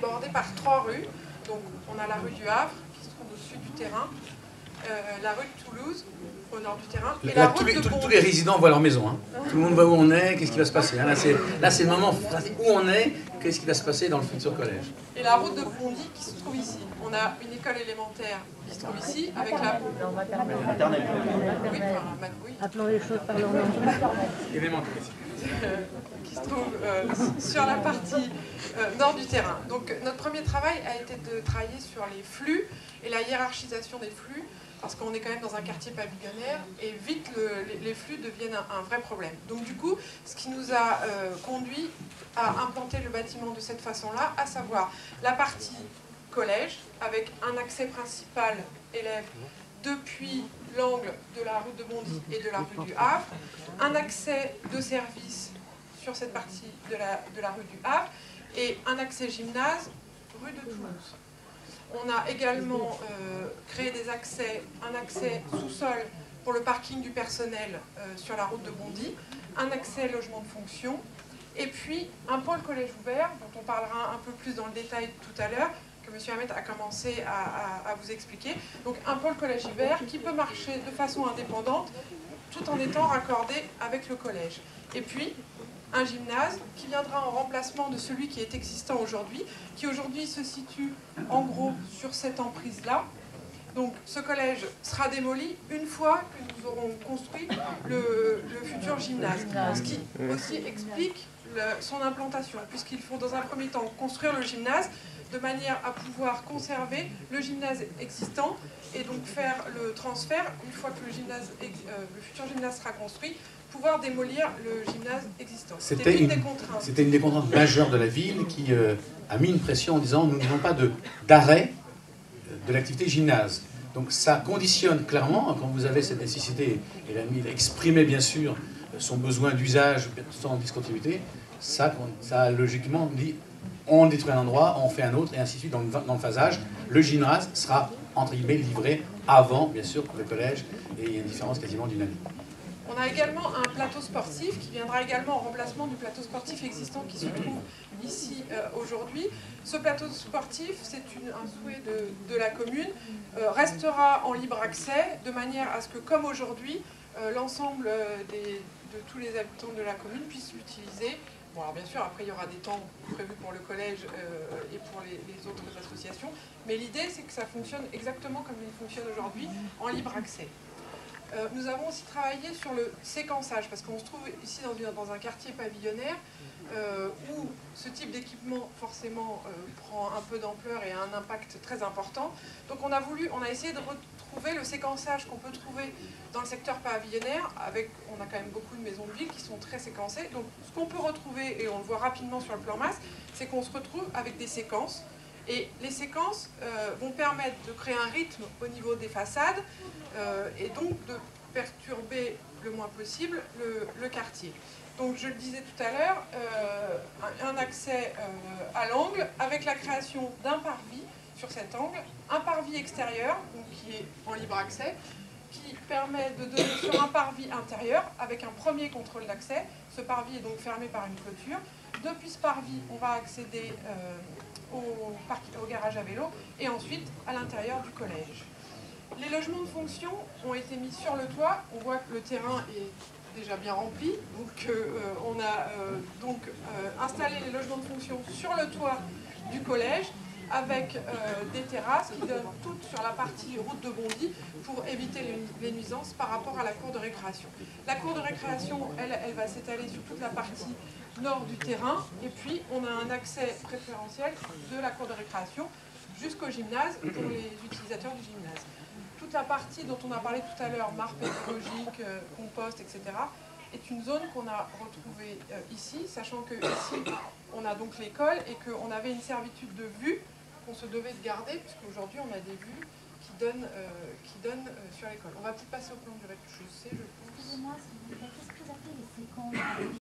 bordée par 3 rues. Donc on a la rue du Havre, qui se trouve au sud du terrain, la rue de Toulouse, au nord du terrain, et la route de Bondy. Tous les résidents voient leur maison. Hein. Tout le monde voit où on est, qu'est-ce qui va se passer. Hein. Là, c'est le moment où on est, qu'est-ce qui va se passer dans le futur collège. Et la route de Bondy qui se trouve ici. On a une école élémentaire qui se trouve ici, avec la... Maternelle. Oui. Appelons les choses par leur nom. Élémentaire ici. Qui se trouve sur la partie nord du terrain. Donc notre premier travail a été de travailler sur les flux et la hiérarchisation des flux, parce qu'on est quand même dans un quartier pavillonnaire et vite les flux deviennent un vrai problème. Donc du coup, ce qui nous a conduit à implanter le bâtiment de cette façon-là, à savoir la partie collège, avec un accès principal élève depuis l'angle de la route de Bondy et de la rue du Havre, un accès de service sur cette partie de la rue du Havre, et un accès gymnase rue de Toulouse. On a également créé un accès sous-sol pour le parking du personnel sur la route de Bondy, un accès logement de fonction, et puis un pôle collège ouvert, dont on parlera un peu plus dans le détail tout à l'heure, que M. Hamet a commencé à vous expliquer. Donc un pôle collège ouvert qui peut marcher de façon indépendante, tout en étant raccordé avec le collège. Et puis un gymnase qui viendra en remplacement de celui qui est existant aujourd'hui, qui aujourd'hui se situe en gros sur cette emprise-là. Donc ce collège sera démoli une fois que nous aurons construit le futur gymnase. Ce qui aussi explique son implantation, puisqu'il faut dans un premier temps construire le gymnase de manière à pouvoir conserver le gymnase existant et donc faire le transfert, une fois que le futur gymnase sera construit, pouvoir démolir le gymnase existant. C'était une des contraintes. C'était une des contraintes majeures de la ville qui a mis une pression en disant nous n'avons pas d'arrêt de l'activité gymnase. Donc ça conditionne clairement, quand vous avez cette nécessité, et la ville exprimait bien sûr son besoin d'usage sans discontinuité, ça logiquement dit on détruit un endroit, on fait un autre, et ainsi de suite dans le phasage. Le gymnase sera, entre guillemets, livré avant, bien sûr, le collège, et il y a une différence quasiment d'une année. On a également un plateau sportif qui viendra également en remplacement du plateau sportif existant qui se trouve ici aujourd'hui. Ce plateau sportif, c'est un souhait de la commune, restera en libre accès de manière à ce que, comme aujourd'hui, l'ensemble de tous les habitants de la commune puissent l'utiliser. Bon, alors bien sûr, après il y aura des temps prévus pour le collège et pour les autres associations, mais l'idée c'est que ça fonctionne exactement comme il fonctionne aujourd'hui, en libre accès. Nous avons aussi travaillé sur le séquençage, parce qu'on se trouve ici dans un quartier pavillonnaire où ce type d'équipement forcément prend un peu d'ampleur et a un impact très important. Donc on a essayé de retrouver le séquençage qu'on peut trouver dans le secteur pavillonnaire, on a quand même beaucoup de maisons de ville qui sont très séquencées. Donc ce qu'on peut retrouver, et on le voit rapidement sur le plan masse, c'est qu'on se retrouve avec des séquences. Et les séquences vont permettre de créer un rythme au niveau des façades et donc de perturber le moins possible le quartier. Donc je le disais tout à l'heure, un accès à l'angle avec la création d'un parvis sur cet angle, un parvis extérieur donc qui est en libre accès, qui permet de donner sur un parvis intérieur avec un premier contrôle d'accès. Ce parvis est donc fermé par une clôture. Depuis ce parvis, on va accéder au garage à vélo et ensuite à l'intérieur du collège. Les logements de fonction ont été mis sur le toit. On voit que le terrain est déjà bien rempli. Donc on a installé les logements de fonction sur le toit du collège avec des terrasses qui donnent toutes sur la partie route de Bondy pour éviter les nuisances par rapport à la cour de récréation. La cour de récréation, elle va s'étaler sur toute la partie nord du terrain et puis on a un accès préférentiel de la cour de récréation jusqu'au gymnase pour les utilisateurs du gymnase. Toute la partie dont on a parlé tout à l'heure, mare pédagogique, compost, etc., est une zone qu'on a retrouvée ici, sachant que ici on a donc l'école et qu'on avait une servitude de vue qu'on se devait de garder, puisqu'aujourd'hui on a des vues qui donnent sur l'école. On va peut-être passer au plan du rez-de-chaussée, je pense. Excusez-moi, qu'est-ce que vous appelez les séquences?